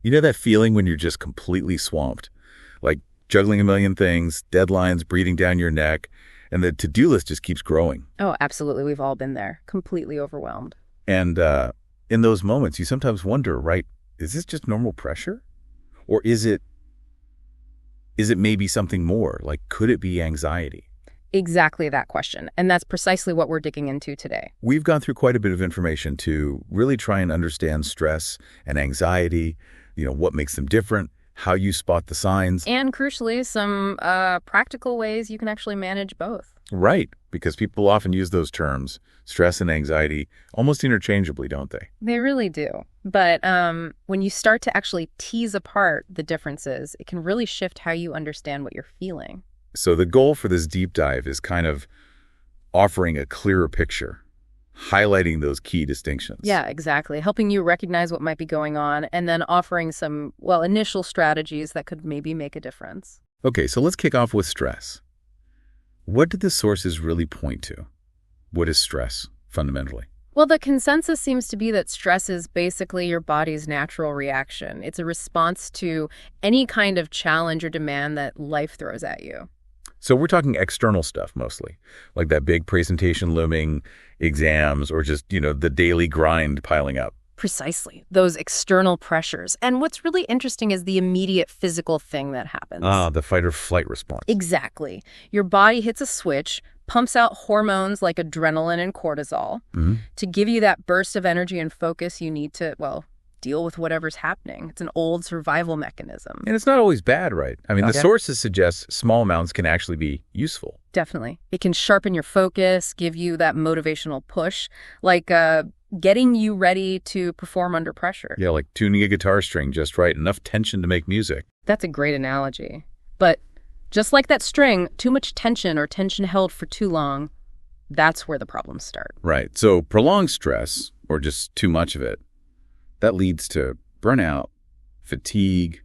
You know that feeling when you're just completely swamped, like juggling a million things, deadlines breathing down your neck, and the to-do list just keeps growing. Oh, absolutely. We've all been there. Completely overwhelmed. And in those moments, you sometimes wonder, right, is this just normal pressure? Or is it maybe something more? Like, could it be anxiety? Exactly that question. And that's precisely what we're digging into today. We've gone through quite a bit of information to really try and understand stress and anxiety, what makes them different, how you spot the signs. And crucially, some practical ways you can actually manage both. Right, because people often use those terms, stress and anxiety, almost interchangeably, don't they? They really do. But when you start to actually tease apart the differences, it can really shift how you understand what you're feeling. So the goal for this deep dive is kind of offering a clearer picture, highlighting those key distinctions. Yeah, exactly. Helping you recognize what might be going on and then offering some, initial strategies that could maybe make a difference. Okay, so let's kick off with stress. What do the sources really point to? What is stress, fundamentally? Well, the consensus seems to be that stress is basically your body's natural reaction. It's a response to any kind of challenge or demand that life throws at you. So we're talking external stuff mostly, like that big presentation looming, exams, or just, the daily grind piling up. Precisely. Those external pressures. And what's really interesting is the immediate physical thing that happens. The fight or flight response. Exactly. Your body hits a switch, pumps out hormones like adrenaline and cortisol to give you that burst of energy and focus you need to, deal with whatever's happening. It's an old survival mechanism. And it's not always bad, right? I mean, the sources suggest small amounts can actually be useful. Definitely. It can sharpen your focus, give you that motivational push, like getting you ready to perform under pressure. Yeah, like tuning a guitar string just right, enough tension to make music. That's a great analogy. But just like that string, too much tension or tension held for too long, that's where the problems start. Right. So prolonged stress, or just too much of it, that leads to burnout, fatigue,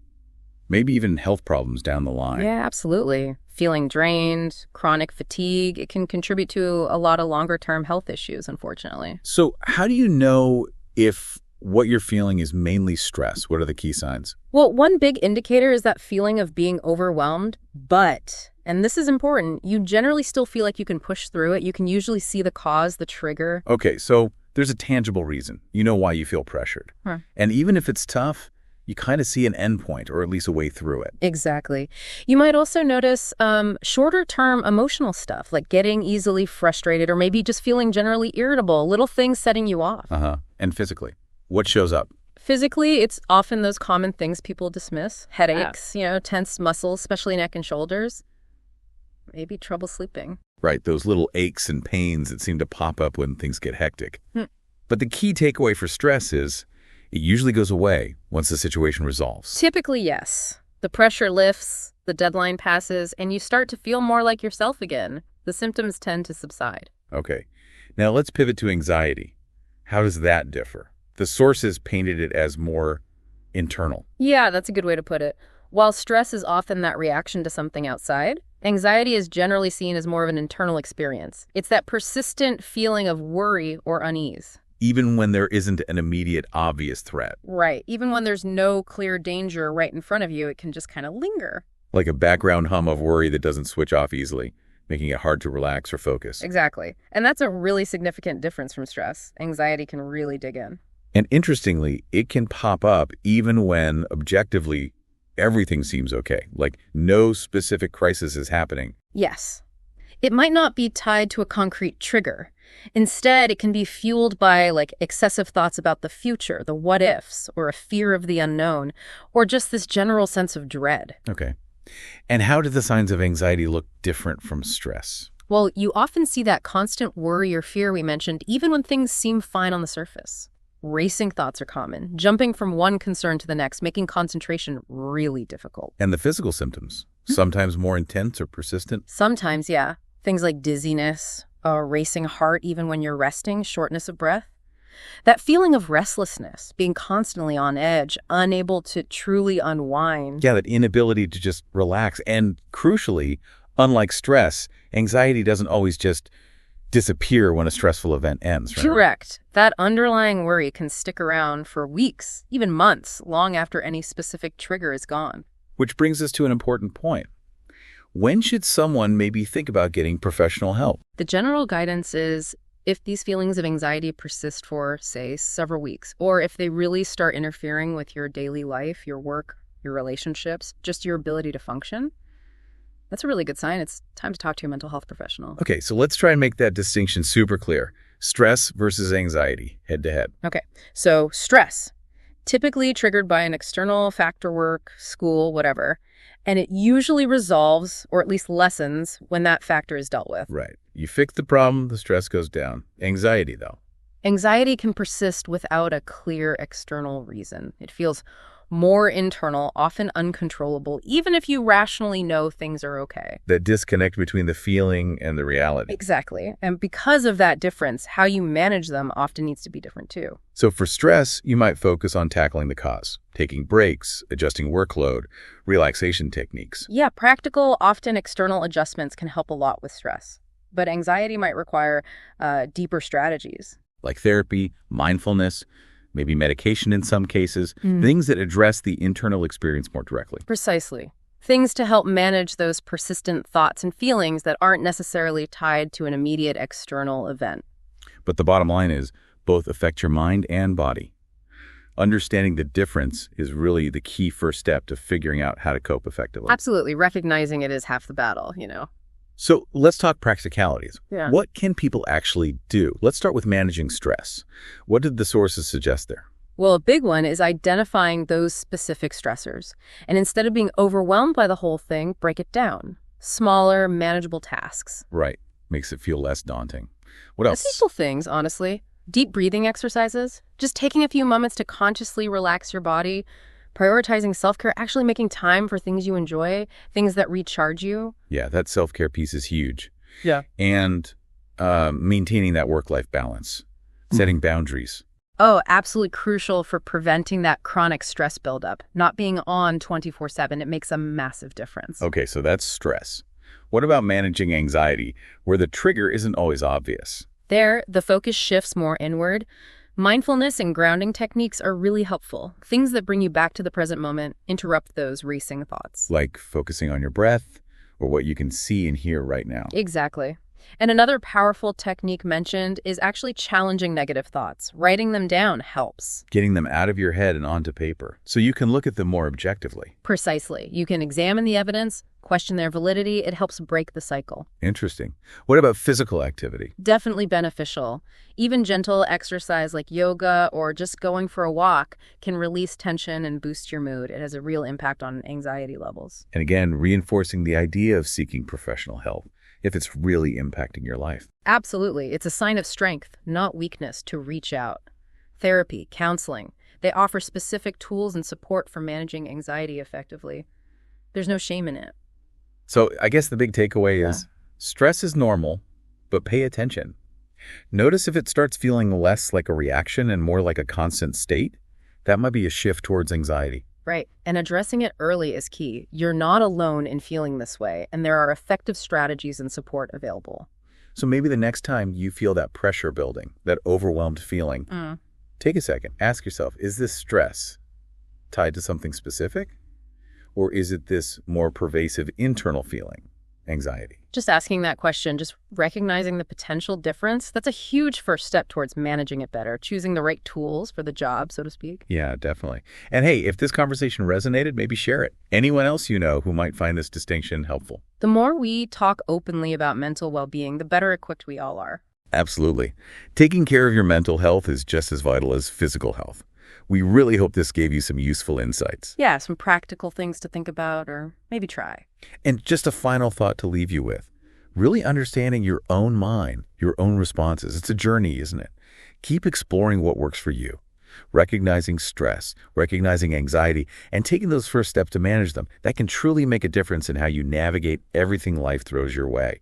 maybe even health problems down the line. Yeah, absolutely. Feeling drained, chronic fatigue, it can contribute to a lot of longer-term health issues, unfortunately. So how do you know if what you're feeling is mainly stress? What are the key signs? Well, one big indicator is that feeling of being overwhelmed, but, and this is important, you generally still feel like you can push through it. You can usually see the cause, the trigger. Okay, so there's a tangible reason. You know why you feel pressured. And even if it's tough, you kind of see an endpoint or at least a way through it. Exactly. You might also notice shorter-term emotional stuff, like getting easily frustrated or maybe just feeling generally irritable, little things setting you off. And physically, what shows up? Physically, it's often those common things people dismiss. Headaches, tense muscles, especially neck and shoulders. Maybe trouble sleeping. Right, those little aches and pains that seem to pop up when things get hectic. But the key takeaway for stress is it usually goes away once the situation resolves. Typically, yes. The pressure lifts, the deadline passes, and you start to feel more like yourself again. The symptoms tend to subside. Okay. Now let's pivot to anxiety. How does that differ? The sources painted it as more internal. Yeah, that's a good way to put it. While stress is often that reaction to something outside, anxiety is generally seen as more of an internal experience. It's that persistent feeling of worry or unease. Even when there isn't an immediate, obvious threat. Right. Even when there's no clear danger right in front of you, it can just kind of linger. Like a background hum of worry that doesn't switch off easily, making it hard to relax or focus. Exactly. And that's a really significant difference from stress. Anxiety can really dig in. And interestingly, it can pop up even when objectively everything seems okay, like no specific crisis is happening. Yes. It might not be tied to a concrete trigger. Instead, it can be fueled by excessive thoughts about the future, the what ifs, or a fear of the unknown, or just this general sense of dread. Okay. And how do the signs of anxiety look different from stress? Well, you often see that constant worry or fear we mentioned, even when things seem fine on the surface. Racing thoughts are common, jumping from one concern to the next, making concentration really difficult. And the physical symptoms, sometimes more intense or persistent? Sometimes, yeah. Things like dizziness, a racing heart even when you're resting, shortness of breath. That feeling of restlessness, being constantly on edge, unable to truly unwind. Yeah, that inability to just relax. And crucially, unlike stress, anxiety doesn't always just disappear when a stressful event ends, right? Correct. That underlying worry can stick around for weeks, even months, long after any specific trigger is gone. Which brings us to an important point. When should someone maybe think about getting professional help? The general guidance is if these feelings of anxiety persist for, say, several weeks, or if they really start interfering with your daily life, your work, your relationships, just your ability to function, that's a really good sign. It's time to talk to your mental health professional. Okay, so let's try and make that distinction super clear. Stress versus anxiety, head to head. Okay, so stress, typically triggered by an external factor, work, school, whatever, and it usually resolves, or at least lessens, when that factor is dealt with. Right. You fix the problem, the stress goes down. Anxiety, though. Anxiety can persist without a clear external reason. It feels more internal, often uncontrollable, even if you rationally know things are okay. That disconnect between the feeling and the reality. Exactly. And because of that difference, how you manage them often needs to be different too. So for stress, you might focus on tackling the cause, taking breaks, adjusting workload, relaxation techniques. Yeah, practical, often external adjustments can help a lot with stress. But anxiety might require deeper strategies. Like therapy, mindfulness, maybe medication in some cases, things that address the internal experience more directly. Precisely. Things to help manage those persistent thoughts and feelings that aren't necessarily tied to an immediate external event. But the bottom line is, both affect your mind and body. Understanding the difference is really the key first step to figuring out how to cope effectively. Absolutely. Recognizing it is half the battle, So let's talk practicalities. Yeah. What can people actually do? Let's start with managing stress. What did the sources suggest there? Well, a big one is identifying those specific stressors. And instead of being overwhelmed by the whole thing, break it down. Smaller, manageable tasks. Right. Makes it feel less daunting. What else? Simple things, honestly. Deep breathing exercises. Just taking a few moments to consciously relax your body. Prioritizing self-care, actually making time for things you enjoy, things that recharge you. Yeah, that self-care piece is huge. Yeah. And maintaining that work-life balance, setting boundaries. Oh, absolutely crucial for preventing that chronic stress buildup. Not being on 24/7, it makes a massive difference. Okay, so that's stress. What about managing anxiety, where the trigger isn't always obvious? There, the focus shifts more inward. Mindfulness and grounding techniques are really helpful. Things that bring you back to the present moment, interrupt those racing thoughts. Like focusing on your breath or what you can see and hear right now. Exactly. And another powerful technique mentioned is actually challenging negative thoughts. Writing them down helps. Getting them out of your head and onto paper so you can look at them more objectively. Precisely. You can examine the evidence, question their validity. It helps break the cycle. Interesting. What about physical activity? Definitely beneficial. Even gentle exercise like yoga or just going for a walk can release tension and boost your mood. It has a real impact on anxiety levels. And again, reinforcing the idea of seeking professional help if it's really impacting your life. Absolutely. It's a sign of strength, not weakness, to reach out. Therapy, counseling, they offer specific tools and support for managing anxiety effectively. There's no shame in it. So I guess the big takeaway is stress is normal, but pay attention. Notice if it starts feeling less like a reaction and more like a constant state. That might be a shift towards anxiety. Right. And addressing it early is key. You're not alone in feeling this way, and there are effective strategies and support available. So maybe the next time you feel that pressure building, that overwhelmed feeling, take a second, ask yourself, is this stress tied to something specific? Or is it this more pervasive internal feeling, anxiety? Just asking that question, just recognizing the potential difference, that's a huge first step towards managing it better, choosing the right tools for the job, so to speak. Yeah, definitely. And hey, if this conversation resonated, maybe share it. Anyone else you know who might find this distinction helpful? The more we talk openly about mental well-being, the better equipped we all are. Absolutely. Taking care of your mental health is just as vital as physical health. We really hope this gave you some useful insights. Yeah, some practical things to think about or maybe try. And just a final thought to leave you with. Really understanding your own mind, your own responses. It's a journey, isn't it? Keep exploring what works for you. Recognizing stress, recognizing anxiety, and taking those first steps to manage them. That can truly make a difference in how you navigate everything life throws your way.